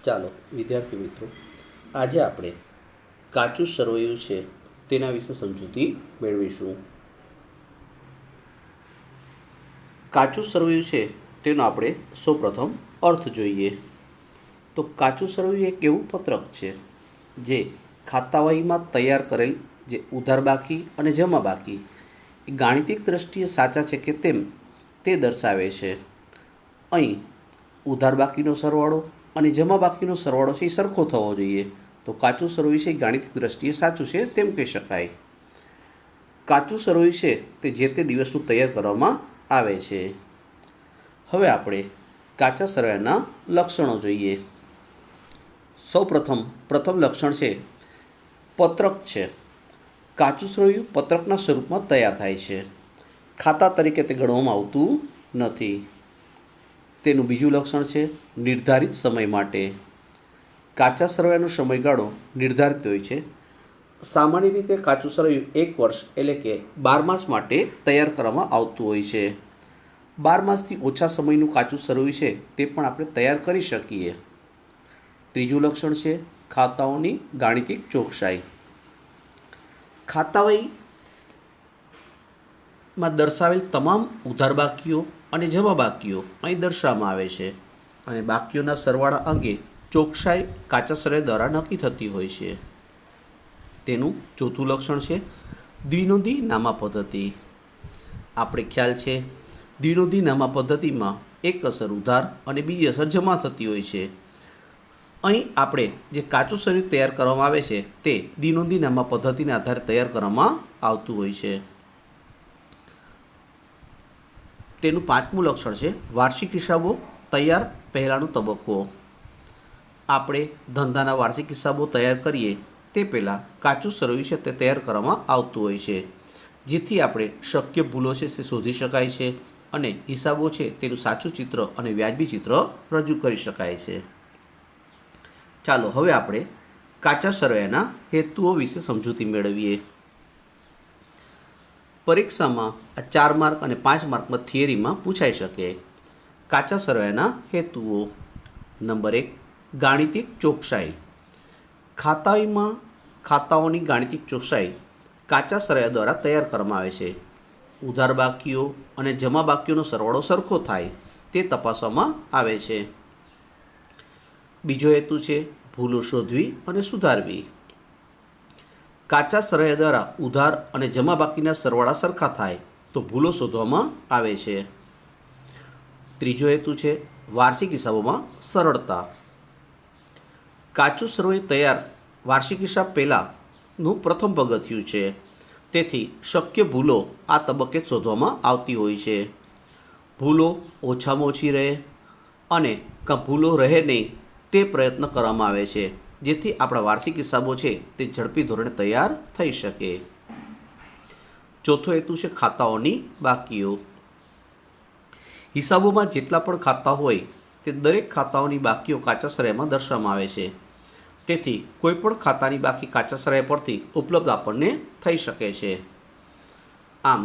ચાલો વિદ્યાર્થી મિત્રો, આજે આપણે કાચું સરવૈયું છે તેના વિશે સમજૂતી મેળવીશું. કાચું સરવૈયું છે તેનો આપણે સૌપ્રથમ અર્થ જોઈએ. તો કાચું સરવૈયું એક એવું પત્રક છે જે ખાતાવહીમાં તૈયાર કરેલ જે ઉધાર બાકી અને જમા બાકી એ ગાણિતિક દ્રષ્ટિએ સાચા છે કે તેમ તે દર્શાવે છે. અહીં ઉધાર બાકીનો સરવાળો અને જમા બાકીનો સરવાળો છે એ સરખો થવો જોઈએ. તો કાચું સરવૈયું છે એ ગાણિતિક દ્રષ્ટિએ સાચું છે તેમ કહી શકાય. કાચું સરવૈયું છે તે જે તે દિવસનું તૈયાર કરવામાં આવે છે. હવે આપણે કાચા સરવૈયાના લક્ષણો જોઈએ. પ્રથમ લક્ષણ છે પત્રક છે. કાચું સરવૈયું પત્રકના સ્વરૂપમાં તૈયાર થાય છે. ખાતા તરીકે તે ગણવામાં આવતું નથી. તેનું બીજું લક્ષણ છે નિર્ધારિત સમય માટે. કાચા સરવૈયાનો સમયગાળો નિર્ધારિત હોય છે. સામાન્ય રીતે કાચું સરવૈયું 1 વર્ષ એટલે કે 12 માસ માટે તૈયાર કરવામાં આવતું હોય છે. 12 માસથી ઓછા સમયનું કાચું સરવૈયું છે તે પણ આપણે તૈયાર કરી શકીએ. ત્રીજું લક્ષણ છે ખાતાઓની ગાણિતિક ચોકસાઈ. ખાતાવહીમાં દર્શાવેલ તમામ ઉધાર બાકીઓ અને જમા બાકીઓ અહીં દર્શાવવામાં આવે છે અને બાકીઓના સરવાળા અંગે ચોકસાઈ કાચા સરવૈયા દ્વારા નક્કી થતી હોય છે. તેનું ચોથું લક્ષણ છે દ્વિનોંધી નામા પદ્ધતિ. આપણે ખ્યાલ છે દ્વિનોંધી નામા પદ્ધતિમાં એક અસર ઉધાર અને બીજી અસર જમા થતી હોય છે. અહીં આપણે જે કાચું સરવૈયું તૈયાર કરવામાં આવે છે તે દ્વિનોંધી નામા પદ્ધતિના આધારે તૈયાર કરવામાં આવતું હોય છે. તેનું પાંચમું લક્ષણ છે વાર્ષિક હિસાબો તૈયાર પહેલાંનો તબક્કો. આપણે ધંધાના વાર્ષિક હિસાબો તૈયાર કરીએ તે પહેલાં કાચું સરવૈયું છે તે તૈયાર કરવામાં આવતું હોય છે, જેથી આપણે શક્ય ભૂલો છે તે શોધી શકાય છે અને હિસાબો છે તેનું સાચું ચિત્ર અને વ્યાજબી ચિત્ર રજૂ કરી શકાય છે. ચાલો હવે આપણે કાચા સરવૈયાના હેતુઓ વિશે સમજૂતી મેળવીએ. પરીક્ષામાં 4 માર્ક અને 5 માર્કમાં થિયરીમાં પૂછાઈ શકે. કાચા સરવૈયાના હેતુઓ. નંબર 1, ગાણિતિક ચોકસાઈ. ખાતાઓની ગાણિતિક ચોકસાઈ કાચા સરવૈયા દ્વારા તૈયાર કરવામાં આવે છે. ઉધાર બાકીઓ અને જમા બાકીઓનો સરવાળો સરખો થાય તે તપાસવામાં આવે છે. બીજો હેતુ છે ભૂલો શોધવી અને સુધારવી. કાચા સરવૈયા દ્વારા ઉધાર અને જમા બાકીના સરવાળા સરખા થાય તો ભૂલો શોધવામાં આવે છે. ત્રીજો હેતુ છે વાર્ષિક હિસાબોમાં સરળતા. કાચું સરવૈયું તૈયાર વાર્ષિક હિસાબ પહેલાંનું પ્રથમ પગથિયું છે, તેથી શક્ય ભૂલો આ તબક્કે શોધવામાં આવતી હોય છે. ભૂલો ઓછામાં ઓછી રહે અને ભૂલો રહે નહીં તે પ્રયત્ન કરવામાં આવે છે, જેથી આપણા વાર્ષિક હિસાબો છે તે ઝડપી ધોરણે તૈયાર થઈ શકે. ચોથો હેતુ છે ખાતાઓની બાકીઓ. હિસાબોમાં જેટલા પણ ખાતા હોય તે દરેક ખાતાઓની બાકીઓ કાચા સરવૈયામાં દર્શાવવામાં આવે છે, તેથી કોઈપણ ખાતાની બાકી કાચા સરવૈયા પરથી ઉપલબ્ધ આપણને થઈ શકે છે. આમ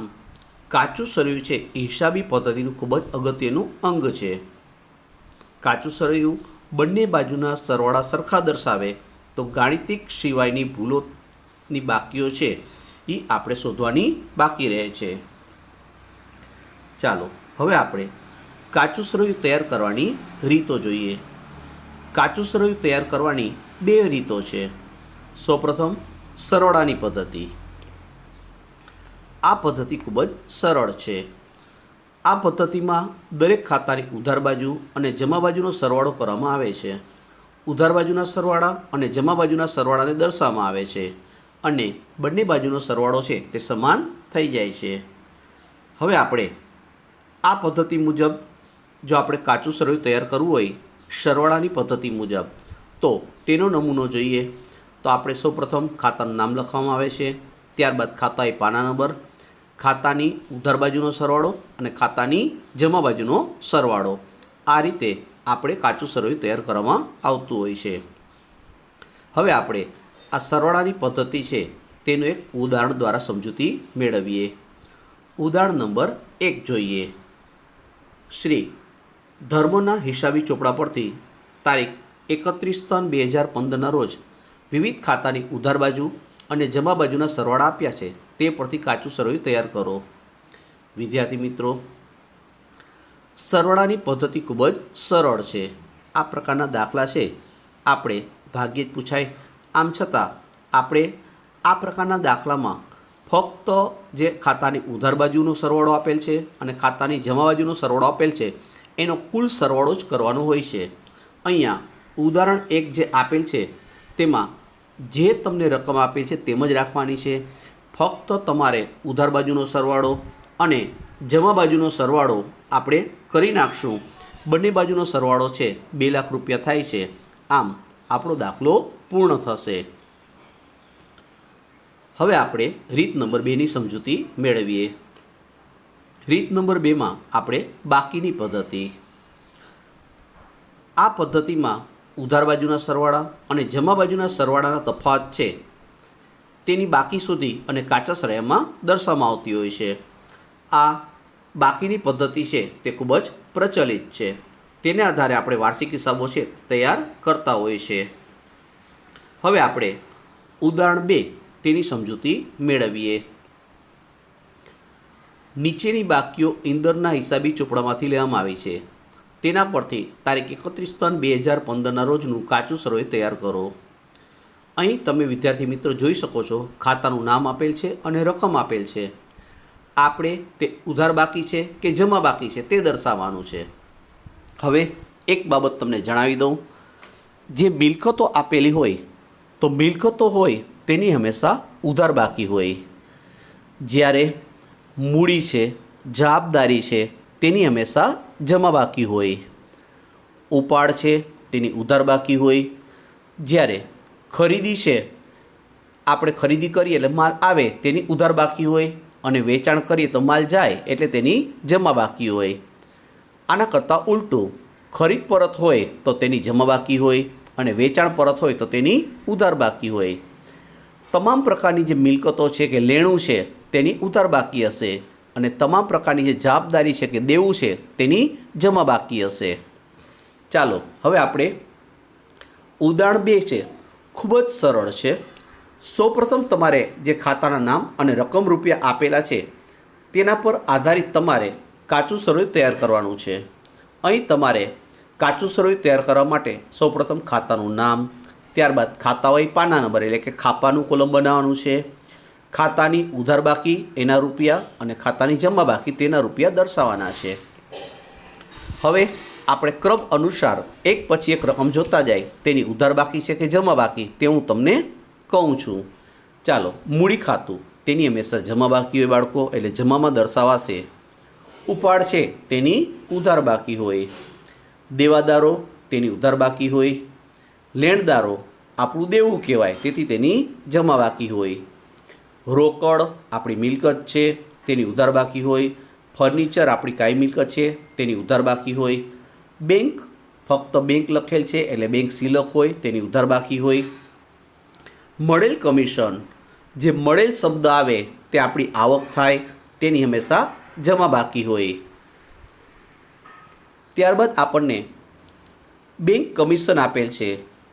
કાચું સરવૈયું છે હિસાબી પદ્ધતિનું ખૂબ જ અગત્યનું અંગ છે. કાચું સરવૈયું બંને બાજુના સરવાળા સરખા દર્શાવે તો ગાણિતિક સિવાયની ભૂલોની બાકીઓ છે એ આપણે શોધવાની બાકી રહે છે. ચાલો હવે આપણે કાચું સરવૈયું તૈયાર કરવાની રીતો જોઈએ. કાચું સરવૈયું તૈયાર કરવાની 2 રીતો છે. સૌપ્રથમ સરવાળાની પદ્ધતિ. આ પદ્ધતિ ખૂબ જ સરળ છે. આ પદ્ધતિમાં દરેક ખાતાની ઉધાર બાજુ અને જમા બાજુનો સરવાળો કરવામાં આવે છે. ઉધાર બાજુના સરવાળા અને જમા બાજુના સરવાળાને દર્શાવવામાં આવે છે અને બંને બાજુનો સરવાળો છે તે સમાન થઈ જાય છે. હવે આપણે આ પદ્ધતિ મુજબ જો આપણે કાચું સરવૈયું તૈયાર કરવું હોય સરવાળાની પદ્ધતિ મુજબ તો તેનો નમૂનો જોઈએ. તો આપણે સૌપ્રથમ ખાતાનું નામ લખવામાં આવે છે, ત્યારબાદ ખાતાએ પાના નંબર, ખાતાની ઉધાર બાજુનો સરવાળો અને ખાતાની જમા બાજુનો સરવાળો. આ રીતે આપણે કાચું સરવૈયું તૈયાર કરવામાં આવતું હોય છે. હવે આપણે આ સરવાળાની પદ્ધતિ છે તેનું એક ઉદાહરણ દ્વારા સમજૂતી મેળવીએ. ઉદાહરણ નંબર 1 જોઈએ. શ્રી ધર્મના હિસાબી ચોપડા પરથી તારીખ 31/3/2015 રોજ વિવિધ ખાતાની ઉધાર બાજુ અને જમા બાજુના સરવાળા આપ્યા છે તે પરથી કાચું સરવૈયું તૈયાર કરો. વિદ્યાર્થી મિત્રો, સરવાળાની પદ્ધતિ ખૂબ જ સરળ છે. આ પ્રકારના દાખલા છે આપણે ભાગ્યે જ પૂછાય. આમ છતાં આપણે આ પ્રકારના દાખલામાં ફક્ત જે ખાતાની ઉધાર બાજુનો સરવાળો આપેલ છે અને ખાતાની જમા બાજુનો સરવાળો આપેલ છે એનો કુલ સરવાળો જ કરવાનો હોય છે. અહીંયા ઉદાહરણ 1 જે આપેલ છે તેમાં જે તમને રકમ આપેલ છે તેમ જ રાખવાની છે. ફક્ત તમારે ઉધાર બાજુનો સરવાળો અને જમા બાજુનો સરવાળો આપણે કરી નાખશું. બંને બાજુનો સરવાળો છે 2 લાખ રૂપિયા થાય છે. આમ આપણો દાખલો પૂર્ણ થશે. હવે આપણે રીત નંબર 2ની સમજૂતી મેળવીએ. રીત નંબર 2માં આપણે બાકીની પદ્ધતિ. આ પદ્ધતિમાં ઉધાર બાજુના સરવાળા અને જમા બાજુના સરવાળાના તફાવત છે તેની બાકી શોધી અને કાચા સરવૈયામાં દર્શાવવામાં આવતી હોય છે. આ બાકીની પદ્ધતિ છે તે ખૂબ જ પ્રચલિત છે. તેને આધારે આપણે વાર્ષિક હિસાબો છે તૈયાર કરતા હોઈએ છીએ. હવે આપણે ઉદાહરણ 2 તેની સમજૂતી મેળવીએ. નીચેની બાકીઓ ઇંદરના હિસાબી ચોપડામાંથી લેવામાં આવી છે. તેના પરથી તારીખ 31/3/2015 રોજનું કાચું સરવૈયું તૈયાર કરો. અહીં તમે વિદ્યાર્થી મિત્રો જોઈ શકો છો ખાતાનું નામ આપેલ છે અને રકમ આપેલ છે. આપણે તે ઉધાર બાકી છે કે જમા બાકી છે તે દર્શાવવાનું છે. હવે એક બાબત તમને જણાવી દઉં. જે મિલકતો આપેલી હોય તો મિલકતો હોય તેની હંમેશા ઉધાર બાકી હોય. જ્યારે મૂડી છે, જવાબદારી છે તેની હંમેશા જમા બાકી હોય. ઉપાડ છે તેની ઉધાર બાકી હોય. જ્યારે ખરીદી છે, આપણે ખરીદી કરીએ એટલે માલ આવે તેની ઉધાર બાકી હોય અને વેચાણ કરીએ તો માલ જાય એટલે તેની જમા બાકી હોય. આના કરતાં ઉલટું, ખરીદ પરત હોય તો તેની જમા બાકી હોય અને વેચાણ પરત હોય તો તેની ઉધાર બાકી હોય. તમામ પ્રકારની જે મિલકતો છે કે લેણું છે તેની ઉધાર બાકી હશે અને તમામ પ્રકારની જે જવાબદારી છે કે દેવું છે તેની જમા બાકી હશે. ચાલો હવે આપણે ઉદાહરણ 2 છે, ખૂબ જ સરળ છે. સૌપ્રથમ તમારે જે ખાતાના નામ અને રકમ રૂપિયા આપેલા છે તેના પર આધારિત તમારે કાચું સરવૈયું તૈયાર કરવાનું છે. અહીં તમારે કાચું સરવૈયું તૈયાર કરવા માટે સૌપ્રથમ ખાતાનું નામ, ત્યારબાદ ખાતાવાહી પાના નંબર એટલે કે ખાપાનું કોલમ બનાવવાનું છે. ખાતાની ઉધાર બાકી એના રૂપિયા અને ખાતાની જમા બાકી તેના રૂપિયા દર્શાવવાના છે. હવે આપણે ક્રમ અનુસાર એક પછી એક રકમ જોતા જાય તેની ઉધાર બાકી છે કે જમા બાકી તે હું તમને કહું છું. ચાલો, મૂડી ખાતું તેની હંમેશા જમા બાકી હોય બાળકો, એટલે જમામાં દર્શાવાશે. ઉપાડ છે તેની ઉધાર બાકી હોય. દેવાદારો તેની ઉધાર બાકી હોય. લેણદારો આપણું દેવું કહેવાય તેથી તેની જમા બાકી હોય. રોકડ આપણી મિલકત છે તેની ઉધાર બાકી હોય. ફર્નિચર આપણી કાયમી મિલકત છે તેની ઉધાર બાકી હોય. બેંક, ફક્ત બેંક લખેલ છે એટલે બેંક સિલક હોય તેની ઉધાર બાકી હોય. મળેલ કમિશન, જે મળેલ શબ્દ આવે તે આપણી આવક થાય તેની હંમેશા જમા બાકી હોય. ત્યારબાદ આપણને બેંક કમિશન આપેલ છે.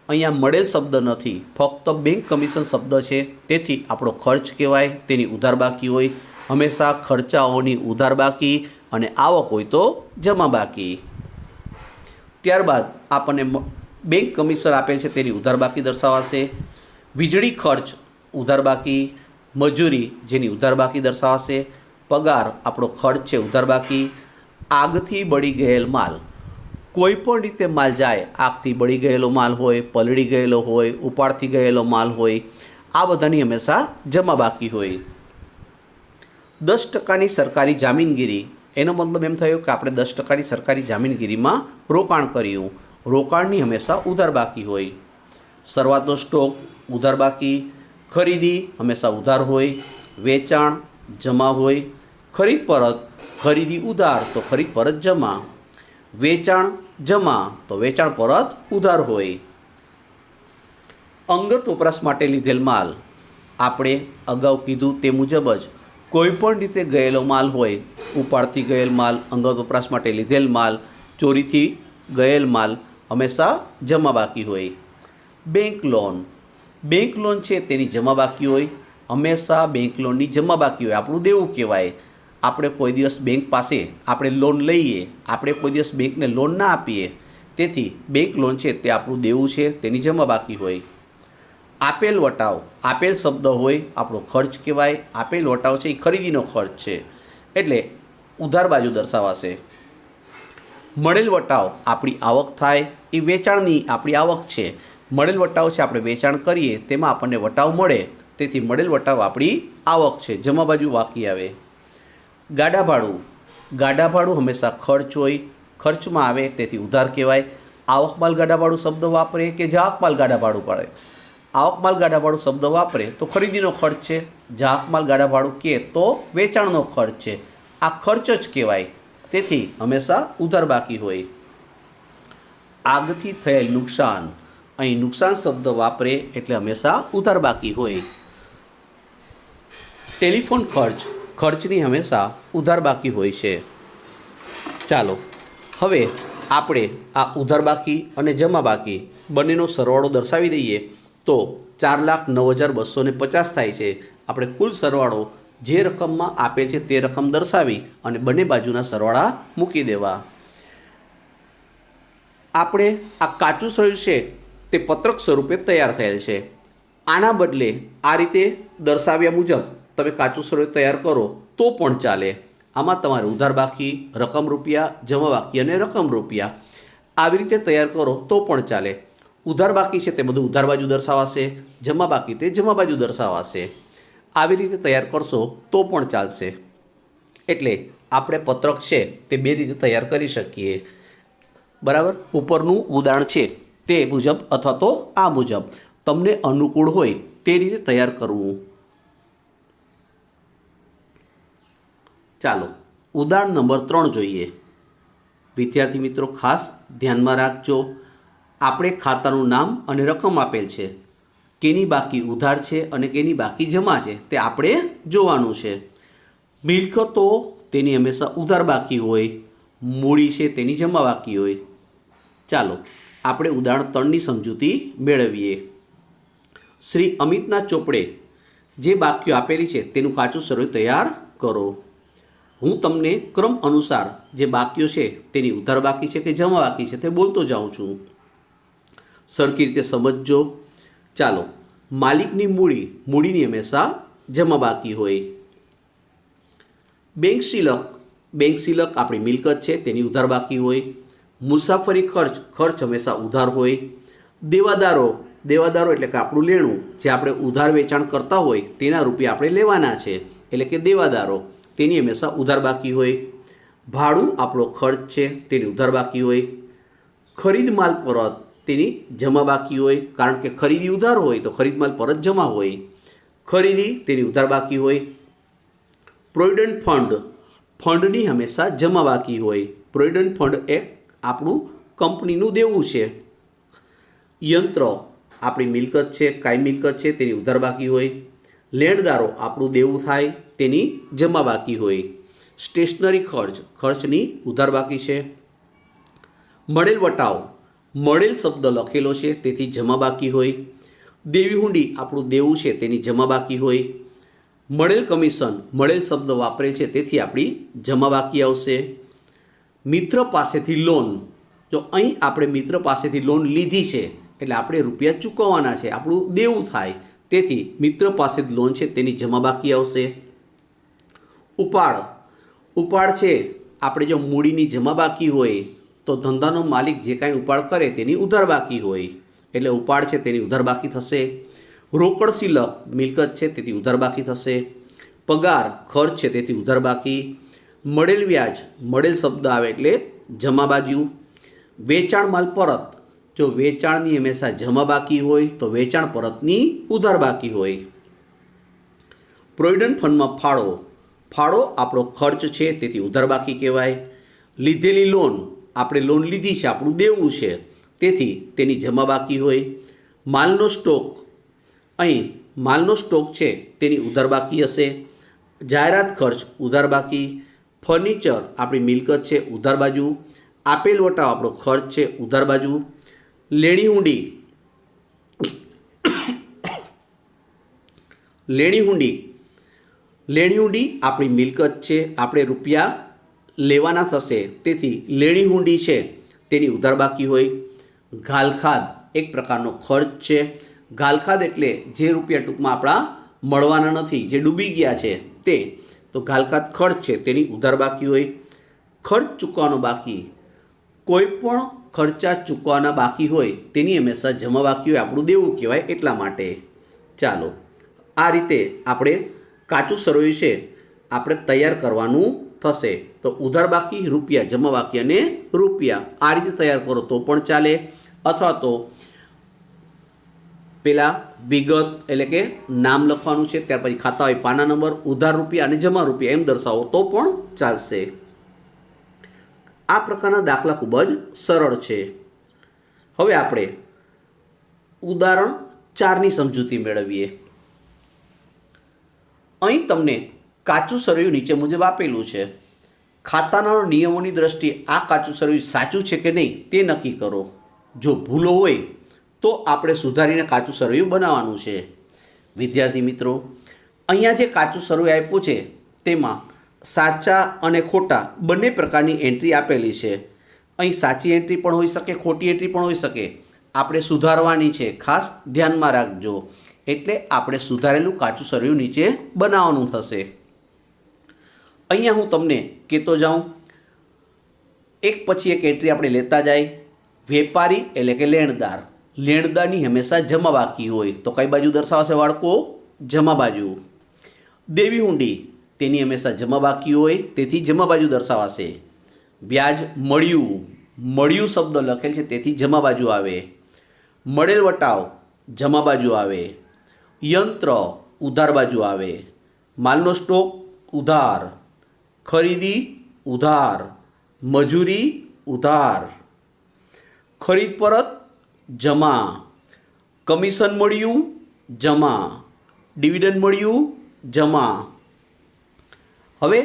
અહીંયા મળેલ શબ્દ નથી, ફક્ત બેંક કમિશન શબ્દ છે તેથી આપણો ખર્ચ કહેવાય તેની ઉધાર બાકી હોય. હંમેશા ખર્ચાઓની ઉધાર બાકી અને આવક હોય તો જમા બાકી. ત્યારબાદ આપણને બેંક કમિશન આપેલ છે તેની ઉધાર બાકી દર્શાવાશે. વીજળી ખર્ચ ઉધાર બાકી. મજૂરી જેની ઉધાર બાકી દર્શાવાશે. પગાર આપણો ખર્ચ છે ઉધાર બાકી. આગથી બળી ગયેલ માલ, કોઈ પણ રીતે માલ જાય, આગથી બળી ગયેલો માલ હોય, પલળી ગયેલો હોય, ઉપાડથી ગયેલો માલ હોય, આ બધાની હંમેશા જમા બાકી હોય. 10% સરકારી જામીનગીરી, એનો મતલબ એમ થયો કે આપણે 10% સરકારી જામીનગીરીમાં રોકાણ કર્યું. રોકાણની હંમેશા ઉધાર બાકી હોય. શરૂઆતનો સ્ટોક ઉધાર બાકી. ખરીદી હંમેશા ઉધાર હોય. વેચાણ જમા હોય. ખરીદ પરત, ખરીદી ઉધાર તો ખરીદ પરત જમા. વેચાણ જમા તો વેચાણ પરત ઉધાર હોય. અંગત વપરાશ માટે લીધેલ માલ, આપણે અગાઉ કીધું તે મુજબ જ કોઈપણ રીતે ગયેલો માલ હોય, ઉપાડથી ગયેલ માલ, અંગત વપરાશ માટે લીધેલ માલ, ચોરીથી ગયેલ માલ, હંમેશા જમા બાકી હોય. બેંક લોન છે તેની જમા બાકી હોય, હંમેશા બેંક લોનની જમા બાકી હોય, આપણું દેવું કહેવાય. આપણે કોઈ દિવસ બેંક પાસે આપણે લોન લઈએ, આપણે કોઈ દિવસ બેંકને લોન ના આપીએ, તેથી બેંક લોન છે તે આપણું દેવું છે તેની જમા બાકી હોય. આપેલ વટાવ, આપેલ શબ્દ હોય આપણો ખર્ચ કહેવાય, આપેલ વટાવ છે એ ખરીદીનો ખર્ચ છે એટલે ઉધાર બાજુ દર્શાવાશે. મળેલ વટાવ આપણી આવક થાય, એ વેચાણની આપણી આવક છે. મળેલ વટાવ છે આપણે વેચાણ કરીએ તેમાં આપણને વટાવ મળે, તેથી મળેલ વટાવ આપણી આવક છે, જમા બાજુ બાકી આવે. ગાડા ભાડું હંમેશા ખર્ચ હોય, ખર્ચમાં આવે તેથી ઉધાર કહેવાય. આવક માલ ગાડા ભાડું શબ્દ વાપરે કે જાહક માલ ગાડા ભાડું પડે, આવક માલ ગાડા ભાડું શબ્દ વાપરે તો ખરીદીનો ખર્ચ છે, જાહક માલ ગાડા ભાડું કહે તો વેચાણનો ખર્ચ છે, આ ખર્ચ જ કહેવાય, તેથી હંમેશા ઉધાર બાકી હોય. આગથી થયેલ નુકસાન, અહીં નુકસાન શબ્દ વાપરે એટલે હંમેશા ઉધાર બાકી હોય. ટેલિફોન ખર્ચની હંમેશા ઉધાર બાકી હોય છે. ચાલો હવે આપણે આ ઉધાર બાકી અને જમા બાકી બંનેનો સરવાળો દર્શાવી દઈએ તો 4,09,250 થાય છે. આપણે કુલ સરવાળો જે રકમમાં આપે છે તે રકમ દર્શાવી અને બંને બાજુના સરવાળા મૂકી દેવા. આપણે આ કાચું સરળ છે તે પત્રક સ્વરૂપે તૈયાર થયેલ છે. આના બદલે આ રીતે દર્શાવ્યા મુજબ તમે કાચું સરળ તૈયાર કરો તો પણ ચાલે. આમાં તમારે ઉધાર બાકી, રકમ રૂપિયા, જમા બાકી અને રકમ રૂપિયા આવી રીતે તૈયાર કરો તો પણ ચાલે. ઉધાર બાકી છે તે બધું ઉધાર બાજુ દર્શાવાશે, જમા બાકી તે જમા બાજુ દર્શાવાશે. આવી રીતે તૈયાર કરશો તો પણ ચાલશે. એટલે આપણે પત્રક છે તે બે રીતે તૈયાર કરી શકીએ. બરાબર, ઉપરનું ઉદાહરણ છે તે મુજબ અથવા તો આ મુજબ તમને અનુકૂળ હોય તે રીતે તૈયાર કરવું. ચાલો ઉદાહરણ નંબર 3 જોઈએ. વિદ્યાર્થી મિત્રો ખાસ ધ્યાનમાં રાખજો, આપણે ખાતાનું નામ અને રકમ આપેલ છે, કેની બાકી ઉધાર છે અને કેની બાકી જમા છે તે આપણે જોવાનું છે. મિલકતો તેની હંમેશા ઉધાર બાકી હોય, મૂડી છે તેની જમા બાકી હોય. ચાલો આપણે ઉદાહરણ 3ની સમજૂતી મેળવીએ. શ્રી અમિતના ચોપડે જે બાકીઓ આપેલી છે તેનું કાચું સરળ તૈયાર કરો. હું તમને ક્રમ અનુસાર જે બાકીઓ છે તેની ઉધાર બાકી છે કે જમા બાકી છે તે બોલતો જાઉં છું, સરખી રીતે સમજજો. ચાલો, માલિકની મૂડીની હંમેશા જમા બાકી હોય. બેંક શિલક આપણી મિલકત છે તેની ઉધાર બાકી હોય. મુસાફરી ખર્ચ હંમેશા ઉધાર હોય. દેવાદારો એટલે કે આપણું લેણું, જે આપણે ઉધાર વેચાણ કરતા હોય તેના રૂપિયા આપણે લેવાના છે એટલે કે દેવાદારો, તેની હંમેશા ઉધાર બાકી હોય. ભાડું આપણો ખર્ચ છે તેની ઉધાર બાકી હોય. ખરીદ માલ પરત તેની જમા બાકી હોય, કારણ કે ખરીદી ઉધાર હોય તો ખરીદ માલ પરત જમા હોય. ખરીદી તેની ઉધાર બાકી હોય. પ્રોવિડન્ટ ફંડની હંમેશા જમા બાકી હોય. પ્રોવિડન્ટ ફંડ એ આપણું કંપનીનું દેવું છે. યંત્ર આપણી મિલકત છે, કાયમી મિલકત છે તેની ઉધાર બાકી હોય. લેણદારો આપણું દેવું થાય તેની જમા બાકી હોય. સ્ટેશનરી ખર્ચની ઉધાર બાકી છે. મળેલ વટાવ, મળેલ શબ્દ લખેલો છે તેથી જમા બાકી હોય. દેવી હુંડી આપણું દેવું છે તેની જમા બાકી હોય. મળેલ કમિશન, મળેલ શબ્દ વાપરે છે તેથી આપણી જમા બાકી આવશે. મિત્ર પાસેથી લોન, જો અહીં આપણે મિત્ર પાસેથી લોન લીધી છે એટલે આપણે રૂપિયા ચૂકવવાના છે, આપણું દેવું થાય, તેથી મિત્ર પાસે લોન છે તેની જમા બાકી આવશે. ઉપાડ છે આપણે જો મૂડીની જમા બાકી હોય તો ધંધાનો માલિક જે કાંઈ ઉપાડ કરે તેની ઉધાર બાકી હોય એટલે ઉપાડ છે તેની ઉધાર બાકી થશે. રોકડ શિલક મિલકત છે તેથી ઉધાર બાકી થશે. પગાર ખર્ચ છે તેથી ઉધાર બાકી. મળેલ વ્યાજ, મળેલ શબ્દ આવે એટલે જમા બાજુ. વેચાણ માલ પરત, જો વેચાણની હંમેશા જમા બાકી હોય તો વેચાણ પરતની ઉધાર બાકી હોય. પ્રોવિડન્ટ ફંડમાં ફાળો આપણો ખર્ચ છે તેથી ઉધાર બાકી કહેવાય. લીધેલી લોન, આપણે લોન લીધી છે, આપણું દેવું છે તેથી તેની જમા બાકી હોય. માલનો સ્ટોક, અહીં માલનો સ્ટોક છે તેની ઉધાર બાકી હશે. જાહેરાત ખર્ચ ઉધાર બાકી. ફર્નિચર આપણી મિલકત છે ઉધાર બાજુ. આપેલ વટાવ આપણો ખર્ચ છે ઉધાર બાજુ. લેણી હુંડી, લેણી હુંડી, લેણી હુંડી આપણી મિલકત છે, આપણે રૂપિયા લેવાના થશે, તેથી લેણી હુંડી છે તેની ઉધાર બાકી હોય. ઘાલખાદ એક પ્રકારનો ખર્ચ છે. ઘાલખાદ એટલે જે રૂપિયા ટૂંકમાં આપણા મળવાના નથી, જે ડૂબી ગયા છે તે, તો ઘાલખાદ ખર્ચ છે તેની ઉધાર બાકી હોય. ખર્ચ ચૂકવવાનો બાકી, કોઈ પણ ખર્ચા ચૂકવવાના બાકી હોય તેની હંમેશા જમા બાકી હોય, આપણું દેવું કહેવાય. એટલા માટે ચાલો આ રીતે આપણે કાચું સરવૈયું છે આપણે તૈયાર કરવાનું થશે. તો ઉધાર બાકી, રૂપિયા, જમા બાકી અને રૂપિયા આ રીતે તૈયાર કરો તો પણ ચાલે, અથવા તો પેલા વિગત એટલે કે નામ લખવાનું છે, ત્યાર પછી ખાતા હોય પાના નંબર, ઉધાર રૂપિયા અને જમા રૂપિયા એમ દર્શાવો તો પણ ચાલશે. આ પ્રકારના દાખલા ખૂબ જ સરળ છે. હવે આપણે ઉદાહરણ 4ની સમજૂતી મેળવીએ. અહીં તમને કાચું સરવૈયું નીચે મુજબ આપેલું છે. ખાતાના નિયમોની દ્રષ્ટિએ આ કાચું સરવૈયું સાચું છે કે નહીં તે નક્કી કરો. જો ભૂલો હોય તો આપણે સુધારીને કાચું સરવૈયું બનાવવાનું છે. વિદ્યાર્થી મિત્રો, અહીંયા જે કાચું સરવૈયું આપ્યું છે તેમાં સાચા અને ખોટા બંને પ્રકારની એન્ટ્રી આપેલી છે. અહીં સાચી એન્ટ્રી પણ હોઈ શકે, ખોટી એન્ટ્રી પણ હોઈ શકે. આપણે સુધારવાની છે, ખાસ ધ્યાનમાં રાખજો. એટલે આપણે સુધારેલું કાચું સરવૈયું નીચે બનાવવાનું થશે. અહીંયા હું તમને કહેતો જાઉં, એક પછી એક એન્ટ્રી આપણે લેતા જાય. વેપારી એટલે કે લેણદાર, લેણદારની હંમેશા જમા બાકી હોય, તો કઈ બાજુ દર્શાવશે બાળકો? જમા બાજુ. દેવી હુંડી, તેની હંમેશા જમા બાકી હોય, તેથી જમા બાજુ દર્શાવાશે. વ્યાજ મળ્યું, મળ્યું શબ્દ લખેલ છે તેથી જમા બાજુ આવે. મળેલ વટાવ જમા બાજુ આવે. યંત્ર ઉધાર બાજુ આવે. માલનો સ્ટોક ઉધાર. ખરીદી ઉધાર. મજૂરી ઉધાર. ખરીદ પરત જમા. કમિશન મળ્યું જમા. ડિવિડન્ડ મળ્યું જમા. હવે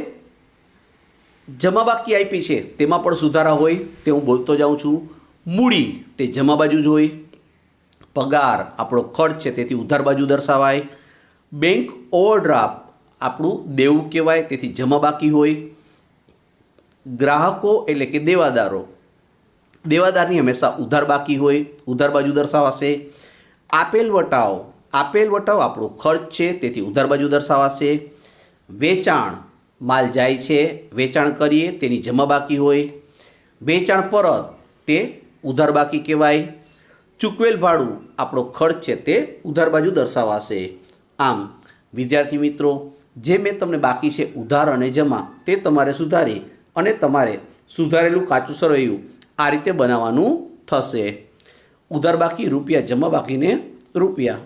જમા બાકી આપી છે તેમાં પણ સુધારા હોય તે હું બોલતો જાઉં છું. મૂડી તે જમા બાજુ જ હોય. પગાર આપણો ખર્ચ છે તેથી ઉધાર બાજુ દર્શાવાય. બેંક ઓવરડ્રાફ્ટ આપણું દેવું કહેવાય તેથી જમા બાકી હોય. ગ્રાહકો એટલે કે દેવાદારો, દેવાદારની હંમેશા ઉધાર બાકી હોય, ઉધાર બાજુ દર્શાવાશે. આપેલ વટાવ, આપેલ વટાવ આપણો ખર્ચ છે તેથી ઉધાર બાજુ દર્શાવાશે. વેચાણ, માલ જાય છે, વેચાણ કરીએ તેની જમા બાકી હોય. વેચાણ પરત તે ઉધાર બાકી કહેવાય. ચૂકવેલ ભાડું આપણો ખર્ચ છે તે ઉધાર બાજુ દર્શાવાશે. આમ વિદ્યાર્થી મિત્રો, જે મેં તમને બાકી છે ઉધાર અને જમા તે તમારે સુધારી અને તમારે સુધારેલું કાચું સરવૈયું આ રીતે બનાવવાનું થશે. ઉધાર બાકી રૂપિયા, જમા બાકીને રૂપિયા.